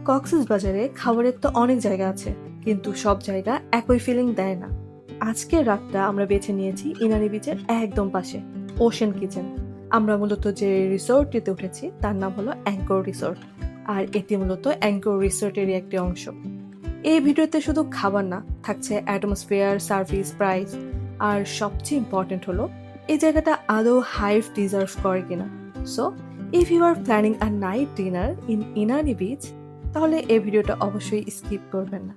কক্সবাজারে খাবারের তো অনেক জায়গা আছে, কিন্তু সব জায়গা একই ফিলিং দেয় না। আজকের রাতটা আমরা বেছে নিয়েছি ইনানি বিচের একদম পাশে, ওশেন কিচেন। আমরা মূলত যে রিসোর্টটিতে উঠেছি তার নাম হলো অ্যাঙ্কর রিসোর্ট, আর এটি মূলত অ্যাঙ্কর রিসোর্টেরই একটি অংশ। এই ভিডিওতে শুধু খাবার না, থাকছে অ্যাটমসফিয়ার, সার্ভিস, প্রাইস, আর সবচেয়ে ইম্পর্টেন্ট হলো এই জায়গাটা আদৌ হাইভ ডিজার্ভ করে কিনা। So if you are planning a night dinner in Inani beach, তাহলে এই ভিডিওটা অবশ্যই স্কিপ করবেন না।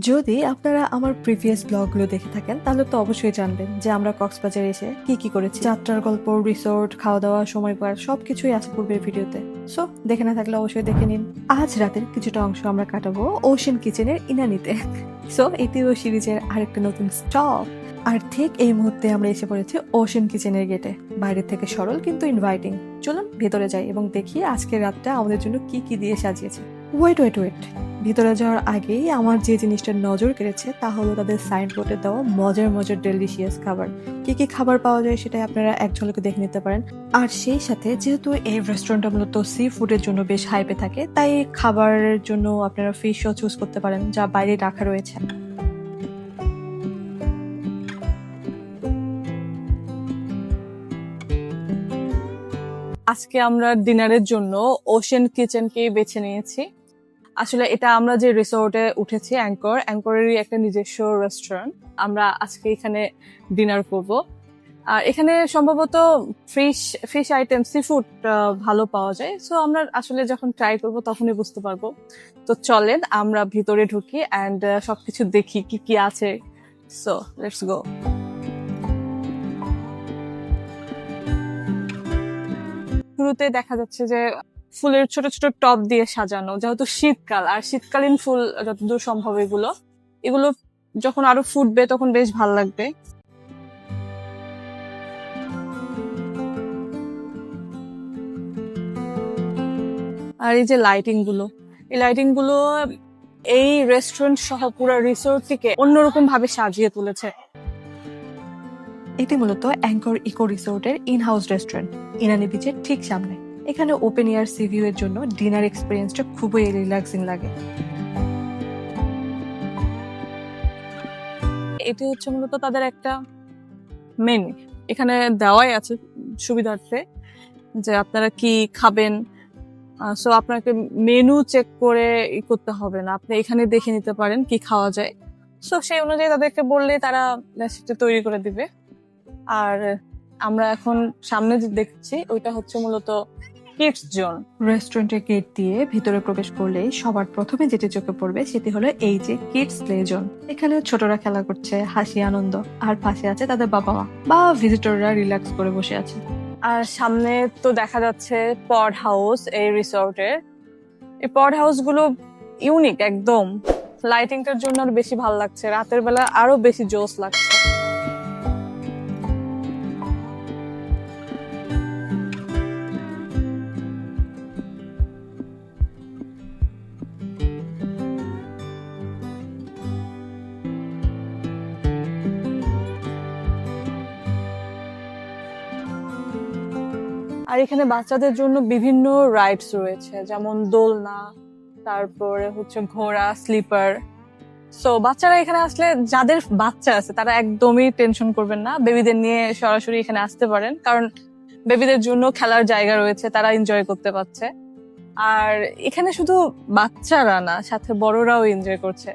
যদি আপনারা আমার প্রিভিয়াস ব্লগগুলো দেখে থাকেন তাহলে তো অবশ্যই জানবেন যে আমরা কক্সবাজারে এসে কি কি করেছি। যাত্রার গল্প, রিসোর্ট, খাওয়া দাওয়া, সময় পার সবকিছুই আছে পূর্বের ভিডিওতে। সো দেখে না থাকলে অবশ্যই দেখে নিন। আজ রাতের কিছুটা অংশ আমরা কাটাবো ওশেন কিচেনের ইনানিতে। সো এটিও সিরিজের আরেকটা নতুন স্টপ। আর ঠিক এই মুহূর্তে আমরা এসে পড়েছি ওশেন কিচেনের গেটে। বাইরে থেকে সরল কিন্তু ইনভাইটিং। চলুন ভেতরে যাই এবং দেখি আজকের রাতটা আমাদের জন্য কি কি দিয়ে সাজিয়েছে। ওয়েট, ভিতরে যাওয়ার আগেই আমার যে জিনিসটা নজর কেড়েছে তা হলো তাদের সাইনবোর্ডে দেওয়া মজার ডেলিশিয়াস খাবার। কি কি খাবার পাওয়া যায় সেটাই আপনারা এক ঝলকে দেখে নিতে পারেন। আর সেই সাথে যেহেতু এই রেস্টুরেন্টটা মূলত সি ফুডের জন্য বেশ হাইপে থাকে, তাই খাবারের জন্য আপনারা ফিশও চুজ করতে পারেন, যা বাইরে রাখা রয়েছে। আজকে আমরা ডিনারের জন্য ওশেন কিচেনকে বেছে নিয়েছি। আসলে এটা আমরা যে রিসোর্টে উঠেছি অ্যাঙ্করেরই একটা নিজস্ব রেস্টুরেন্ট। আমরা আজকে এখানে ডিনার করব। আর এখানে সম্ভবত ফিশ আইটেম, সি ফুড ভালো পাওয়া যায়। সো আমরা আসলে যখন ট্রাই করব তখনই বুঝতে পারবো। তো চলেন আমরা ভিতরে ঢুকি অ্যান্ড সবকিছু দেখি কি কি আছে। So let's go. শুরুতে দেখা যাচ্ছে যে ফুলের ছোট ছোট টব দিয়ে সাজানো, যেহেতু শীতকাল আর শীতকালীন ফুল যতদূর সম্ভব এগুলো যখন আরো ফুটবে তখন বেশ ভালো লাগবে। আর এই যে এই লাইটিং গুলো এই রেস্টুরেন্ট সহ পুরো রিসোর্টটিকে অন্যরকম ভাবে সাজিয়ে তুলেছে। এটি মূলত অ্যাঙ্কর ইকো রিসোর্টের ইন হাউস রেস্টুরেন্ট, ইনানি বিচের ঠিক সামনে। এখানে ওপেন এয়ার সি ভিউ এর জন্য ডিনার এক্সপিরিয়েন্সটা খুবই রিল্যাক্সিং লাগে। এটি হচ্ছে মূলত তাদের একটা মেনু, এখানে দেওয়াই আছে সুবিধার্থে যে আপনারা কি খাবেন। সো আপনাকে মেনু চেক করে করতে হবে না, আপনি এখানে দেখে নিতে পারেন কি খাওয়া যায়। সো সেই অনুযায়ী তাদেরকে বললে তারা রেসিপি তৈরি করে দিবে। আর আমরা এখন সামনে যে দেখছি ওইটা হচ্ছে মূলত কিডস জোন। রেস্টুরেন্টের গেট দিয়ে ভিতরে প্রবেশ করলেই সবার প্রথমে যেটি চোখে পড়বে সেটি হলো এই যে কিডস প্লে জোন। এখানে ছোটরা খেলা করছে, হাসি আনন্দ, আর পাশে আছে তাদের বাবা মা বা ভিজিটররা রিল্যাক্স করে বসে আছে। আর সামনে তো দেখা যাচ্ছে পড হাউস এই রিসোর্টের। এই পড হাউস গুলো ইউনিক একদম, লাইটিংটার জন্য আরো বেশি ভালো লাগছে, রাতের বেলা আরো বেশি জোস লাগছে। আর এখানে বাচ্চাদের জন্য বিভিন্ন রাইডস রয়েছে, যেমন দোলনা, তারপরে হচ্ছে ঘোড়া, স্লিপার। সো বাচ্চারা এখানে আসলে, যাদের বাচ্চা আছে তারা একদমই টেনশন করবেন না, বেবিদের নিয়ে সরাসরি এখানে আসতে পারেন, কারণ বেবিদের জন্য খেলার জায়গা রয়েছে, তারা এনজয় করতে পারছে। আর এখানে শুধু বাচ্চারা না, সাথে বড়রাও এনজয় করছে।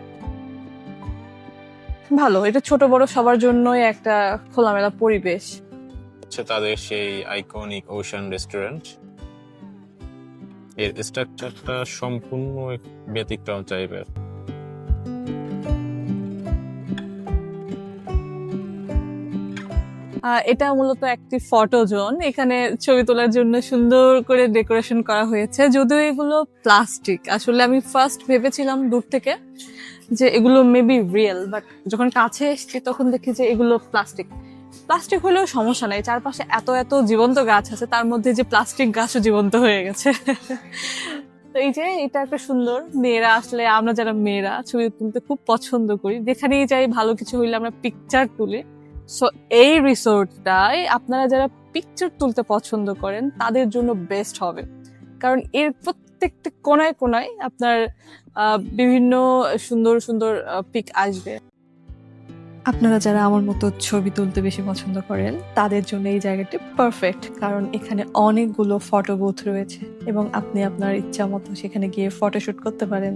ভালো, এটা ছোট বড় সবার জন্যই একটা খোলামেলা পরিবেশ। তাদের সেই আইকনিক ওশান রেস্টুরেন্ট, এর স্ট্রাকচারটা সম্পূর্ণ ব্যতিক্রম টাইপের। এটা মূলত একটি ফটো জোন, এখানে ছবি তোলার জন্য সুন্দর করে ডেকোরেশন করা হয়েছে। যদিও এগুলো প্লাস্টিক, আসলে আমি ফার্স্ট ভেবেছিলাম দূর থেকে যে এগুলো মেবি রিয়েল, বাট যখন কাছে এসছি তখন দেখি যে এগুলো প্লাস্টিক হলেও সমস্যা নাই, চারপাশে এত জীবন্ত গাছ আছে, তার মধ্যে যে প্লাস্টিক গাছও জীবন্ত হয়ে গেছে। তো এই যে এটা একটা সুন্দর, মেয়েরা আসলে, আমরা যারা মেয়েরা ছবি তুলতে খুব পছন্দ করি, যেখানেই যাই ভালো কিছু হইলে আমরা পিকচার তুলি। সো এই রিসোর্টটাই আপনারা যারা পিকচার তুলতে পছন্দ করেন তাদের জন্য বেস্ট হবে, কারণ এর প্রত্যেকটা কোনায় কোনায় আপনার বিভিন্ন সুন্দর সুন্দর পিক আসবে। আপনারা যারা আমার মতো ছবি তুলতে বেশি পছন্দ করেন তাদের জন্য এই জায়গাটি পারফেক্ট, কারণ এখানে অনেকগুলো ফটো বুথ রয়েছে এবং আপনি আপনার ইচ্ছা মতো সেখানে গিয়ে ফটোশুট করতে পারেন।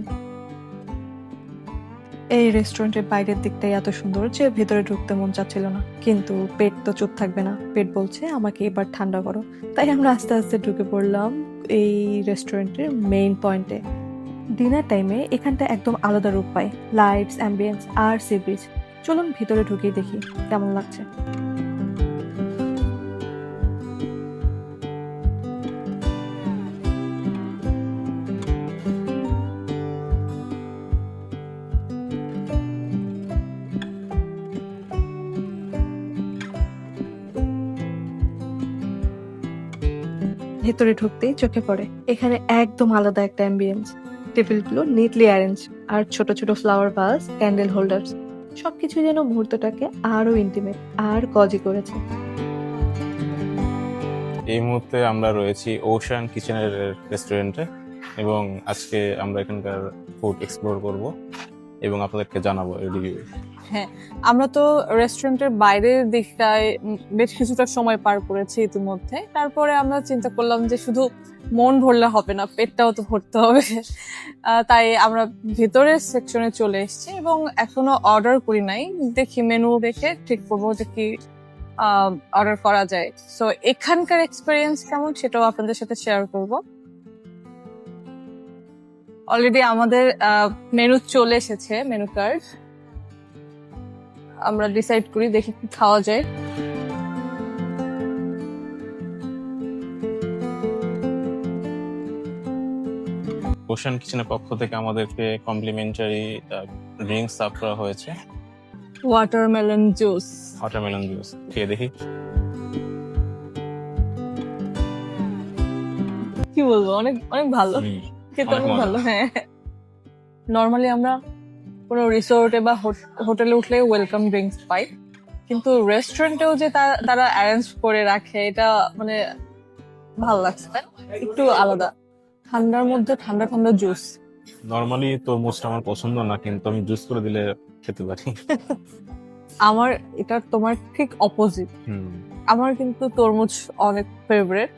এই রেস্টুরেন্টের বাইরের দিকটাই এত সুন্দর যে ভেতরে ঢুকতে মন চাচ্ছিল না, কিন্তু পেট তো চুপ থাকবে না, পেট বলছে আমাকে এবার ঠান্ডা করো। তাই আমরা আস্তে আস্তে ঢুকে পড়লাম এই রেস্টুরেন্টের মেইন পয়েন্টে। ডিনার টাইমে এখানটা একদম আলাদা রূপ পায়, লাইটস, অ্যাম্বিয়েন্স আর সি বিচ। চলুন ভিতরে ঢুকেই দেখি কেমন লাগছে। ভেতরে ঢুকতেই চোখে পড়ে এখানে একদম আলাদা একটা অ্যাম্বিয়েন্স। টেবিলগুলো নিটলি অ্যারেঞ্জ, আর ছোট ছোট ফ্লাওয়ার ভাস, ক্যান্ডেল হোল্ডার্স, সবকিছু যেন মুহূর্তটাকে আরো ইন্টিমেট আর কজি করেছে। এই মুহূর্তে আমরা রয়েছি ওশান কিচেনের রেস্টুরেন্টে এবং আজকে আমরা এখানকার ফুড এক্সপ্লোর করব এবং আপনাদেরকে জানাবো এর রিভিউ। হ্যাঁ, আমরা তো রেস্টুরেন্টের বাইরের দিকটায় বেশ কিছুটা সময় পার করেছি ইতিমধ্যে। তারপরে আমরা চিন্তা করলাম যে শুধু মন ভরলে হবে না, পেটটাও তো ভরতে হবে। তাই আমরা ভেতরের সেকশনে চলে এসেছি এবং এখনো অর্ডার করি নাই, দেখি মেনু দেখে ঠিক করবো যে কি অর্ডার করা যায়। সো এখানকার এক্সপিরিয়েন্স কেমন সেটাও আপনাদের সাথে শেয়ার করব। অলরেডি আমাদের মেনু চলে এসেছে, মেনু কার্ড। আমরা ডিসাইড করি দেখি কি খাওয়া যায়। ওশান কিচেনের পক্ষ থেকে আমাদেরকে কমপ্লিমেন্টারি ড্রিঙ্কস সার্ভ করা হয়েছে, ওয়াটারমেলন জুস। Watermelon juice. খেয়ে দেখি। কি বলবো, অনেক অনেক ভালো, খেতে অনেক অনেক মজা। ভালো। হ্যাঁ, নর্মালি আমরা কোনো রিসোর্টে বা হোটেলে উঠলে ওয়েলকাম ড্রিঙ্কস পাই, কিন্তু রেস্টুরেন্টেও যে তারা অ্যারেঞ্জ করে রাখে, এটা মানে ভালো লাগছে, তাই না? একটু আলাদা, ঠান্ডার মধ্যে ঠান্ডা ঠান্ডা জুস। নর্মালি তরমুজটা আমার পছন্দ না, কিন্তু আমি জুস করে দিলে খেতে পারি। আমার এটা তোমার ঠিক অপোজিট। হুম। আমার কিন্তু তরমুজ অনেক ফেভারিট।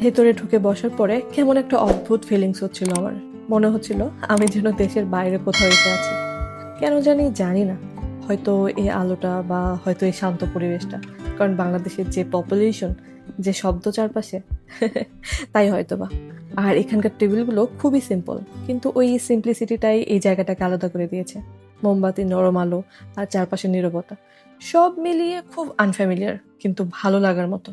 ভেতরে ঢুকে বসার পরে কেমন একটা অদ্ভুত ফিলিংস হচ্ছিল আমার, মনে হচ্ছিল আমি যেন দেশের বাইরে কোথাও এসে আছি। কেন জানি না, হয়তো এই আলোটা বা হয়তো এই শান্ত পরিবেশটা, কারণ বাংলাদেশের যে পপুলেশন, যে শব্দ চারপাশে, তাই হয়তো বা। আর এখানকার টেবিলগুলো খুবই সিম্পল, কিন্তু ওই সিম্পলিসিটিটাই এই জায়গাটাকে আলাদা করে দিয়েছে। মোমবাতি, নরম আলো আর চারপাশে নীরবতা, সব মিলিয়ে খুব আনফ্যামিলিয়ার কিন্তু ভালো লাগার মতো।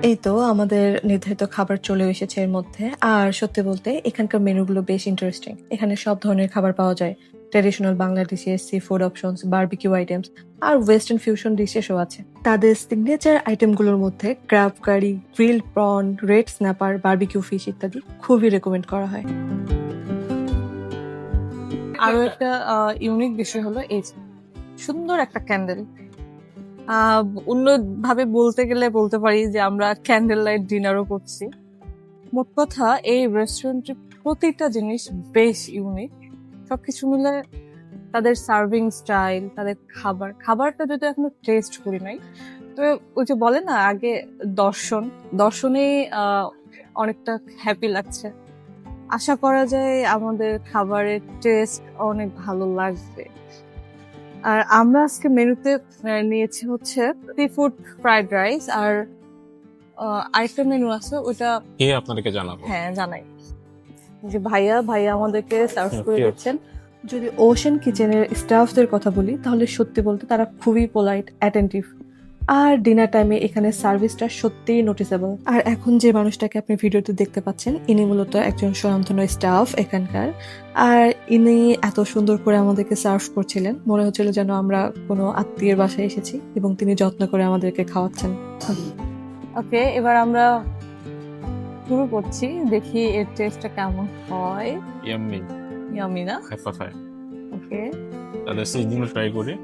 এই তো আমাদের নির্ধারিত খাবার চলে এসেছে এর মধ্যে। আর সত্যি বলতে এখানকার মেনুগুলো বেশ ইন্টারেস্টিং। এখানে সব ধরনের খাবার পাওয়া যায়, traditional Bangla dishes, sea food options, barbecue items আর ওয়েস্টার্ন ফিউশন ডিশেসও আছে। তাদের সিগনেচার আইটেমগুলোর মধ্যে crab curry, grill prawn, red snapper, barbecue fish ইত্যাদি খুবই রেকমেন্ড করা হয়। আরো একটা ইউনিক বিষয় হলো এই যে সুন্দর একটা ক্যান্ডেল। অন্যভাবে বলতে গেলে বলতে পারি যে আমরা ক্যান্ডেল লাইট ডিনারও করছি। মোট কথা এই রেস্টুরেন্টের প্রতিটা জিনিস বেশ ইউনিক। সবকিছু মিলে তাদের সার্ভিং স্টাইল, তাদের খাবারটা যদি এখনো টেস্ট করি নাই, তো ওই যে বলে না আগে দর্শনেই অনেকটা হ্যাপি লাগছে। আশা করা যায় আমাদের খাবারের টেস্ট অনেক ভালো লাগবে। আর আমরা আজকে মেনুতে নিয়েছি হচ্ছে সি ফুড ফ্রাইড রাইস, আর আরেকটা মেনু আছে ওটা খেয়ে আপনাদেরকে জানাবো। হ্যাঁ জানাই, যে ভাইয়া আমাদেরকে সার্ভ করে Okay. দিচ্ছেন। যদি ওশান কিচেনের স্টাফদের কথা বলি তাহলে সত্যি বলতে তারা খুবই পোলাইট, অ্যাটেন্টিভ। আর ডিনার টাইমে এখানে সার্ভিসটা সত্যিই নোটিসেবল। আর এখন যে মানুষটাকে আপনি ভিডিওতে দেখতে পাচ্ছেন, ইনি মূলত একজন স্বনামধন্য স্টাফ এখানকার। আর ইনি এত সুন্দর করে আমাদেরকে সার্ভ করছিলেন, মনে হচ্ছিল যেন আমরা কোনো আত্মীয়ের বাসায় এসেছি, এবং তিনি যত্ন করে আমাদেরকে খাওয়াচ্ছেন। ওকে, এবার আমরা শুরু করছি, দেখি এর টেস্টটা কেমন হয়। ইয়াম্মি ইয়ামি না? এক কথায় ওকে, তাদের সিজনিং ট্রাই করি।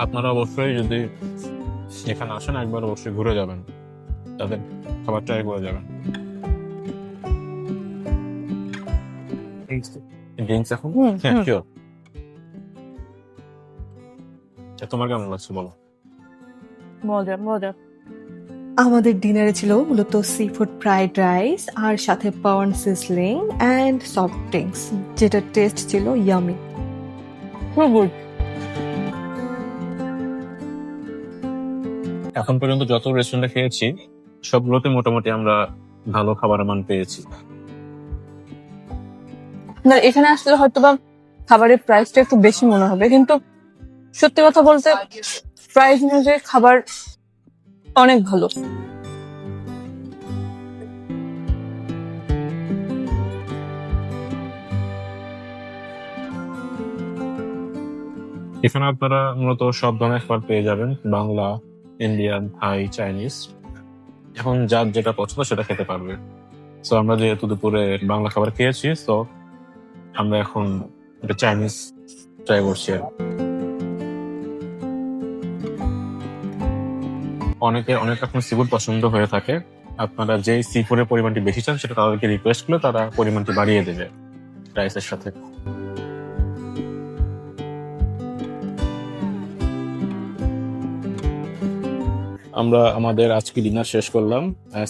আপনারা অবশ্যই যদি এখানে আসেন একবার অবশ্যই ঘুরে যাবেন, তাদের খাবার ট্রাই করে যাবেন। ড্রিঙ্কস এখন হ্যাঁ শিওর। তোমার কেমন লাগছে বলো? মজা মজা। আমাদের ডিনারে ছিল মূলত সি ফুড ফ্রাইড রাইস আর সাথে পাওয়ান সিজলিং অ্যান্ড সফট ড্রিঙ্কস, যেটা টেস্ট ছিল ইয়ামি। খুব গুড। এখন পর্যন্ত যত রেস্টুরেন্টে খেয়েছি সবগুলোতে মোটামুটি আমরা ভালো খাবারের মান পেয়েছি। না, এখানে আসলে হয়তোবা খাবারের প্রাইসটা একটু বেশি মনে হবে, কিন্তু সত্যি কথা বলতে প্রাইস অনুযায়ী খাবার অনেক ভালো। এখানে আপনারা মূলত সব ধরনের খাবার পেয়ে যাবেন, বাংলা, ইন্ডিয়ান, থাই, চাইনিজ। এখন যার যেটা পছন্দ সেটা খেতে পারবে। তো আমরা যেহেতু দুপুরে বাংলা খাবার খেয়েছি, তো আমরা এখন একটা চাইনিজ ট্রাই করছি। অনেক রকম সিফুড পছন্দ হয়ে থাকে। আপনারা যেই সিফুডের পরিমাণটি বেশি চান সেটা তাদেরকে রিকোয়েস্ট করলে তারা পরিমাণটি বাড়িয়ে দেবে রাইসের সাথে। আমরা আমাদের আজকে ডিনার শেষ করলাম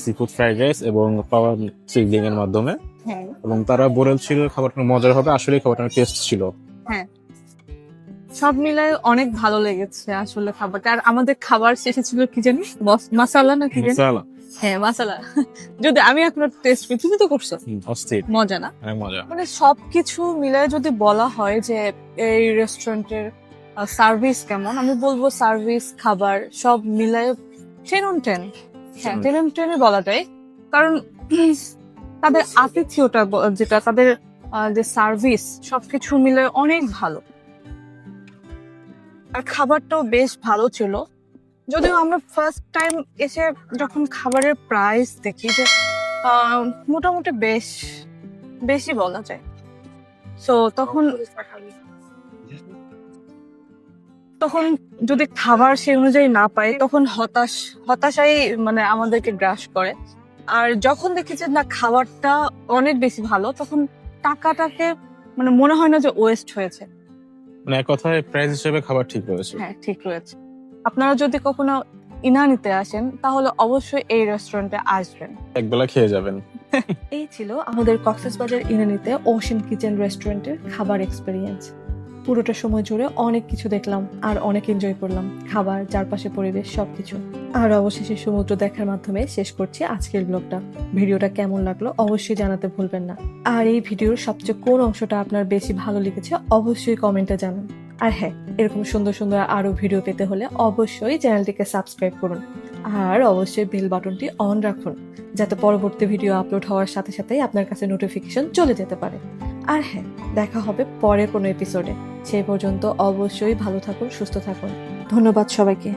সিফুড ফ্রাইড রাইস এবং পাওয়ার সিজলিং এর মাধ্যমে, হ্যাঁ এবং তারা বলেছিল খাবারটা মজার হবে, আসলে খাবারটা টেস্ট ছিল। হ্যাঁ, সব মিলায় অনেক ভালো লেগেছে আসলে খাবারটা। আর আমাদের খাবার শেষে ছিল কি জানি, মাসালা না কি জানি? মশালা হ্যাঁ মাসালা। যদি আমি এখনো টেস্ট করি, তুমি তো করছো, অস্থির, মজা না? অনেক মজা। মানে সবকিছু মিলায় যদি বলা হয় যে এই রেস্টুরেন্টের সার্ভিস কেমন, আমি বলবো সার্ভিস, খাবার সব মিলায় 10 on 10। হ্যাঁ 10 on 10 বলা যায়, কারণ তাদের আতিথ্যটা যেটা তাদের যে সার্ভিস সবকিছু মিলে অনেক ভালো। আর খাবারটাও বেশ ভালো ছিল, যদিও আমরা ফার্স্ট টাইম এসে যখন খাবারের প্রাইস দেখি যে মোটামুটি বেশি বলা যায়। সো তখন যদি খাবার সেই অনুযায়ী না পাই, তখন হতাশাই মানে আমাদেরকে গ্রাস করে। আর যখন দেখি যে না খাবারটা অনেক বেশি ভালো, তখন টাকাটাকে মানে মনে হয় না যে ওয়েস্ট হয়েছে। মানে এক কথায় প্রাইস হিসেবে খাবার ঠিক রয়েছে। হ্যাঁ ঠিক রয়েছে। আপনারা যদি কখনো ইনানিতে আসেন তাহলে অবশ্যই এই রেস্টুরেন্টে আসবেন, একবেলা খেয়ে যাবেন। এই ছিল আমাদের কক্সবাজার ইনানিতে ওশেন কিচেন রেস্টুরেন্টের খাবার এক্সপেরিয়েন্স। পুরোটা সময় জুড়ে অনেক কিছু দেখলাম আর অনেক এনজয় করলাম, খাবার, চারপাশে পরিবেশ সবকিছু। আর অবশেষে সমুদ্র দেখার মাধ্যমে শেষ করছি আজকের ব্লগটা। ভিডিওটা কেমন লাগলো অবশ্যই জানাতে ভুলবেন না। আর এই ভিডিওর সবচেয়ে কোন অংশটা আপনার বেশি ভালো লেগেছে অবশ্যই কমেন্টে জানান। আর হ্যাঁ, এরকম সুন্দর সুন্দর আরো ভিডিও পেতে হলে অবশ্যই চ্যানেলটিকে সাবস্ক্রাইব করুন, আর অবশ্যই বেল বাটনটি অন রাখুন, যাতে পরবর্তী ভিডিও আপলোড হওয়ার সাথে সাথেই আপনার কাছে নোটিফিকেশন চলে যেতে পারে। আর হ্যাঁ, দেখা হবে পরের কোনো এপিসোডে। সেই পর্যন্ত অবশ্যই ভালো থাকুন, সুস্থ থাকুন। ধন্যবাদ সবাইকে।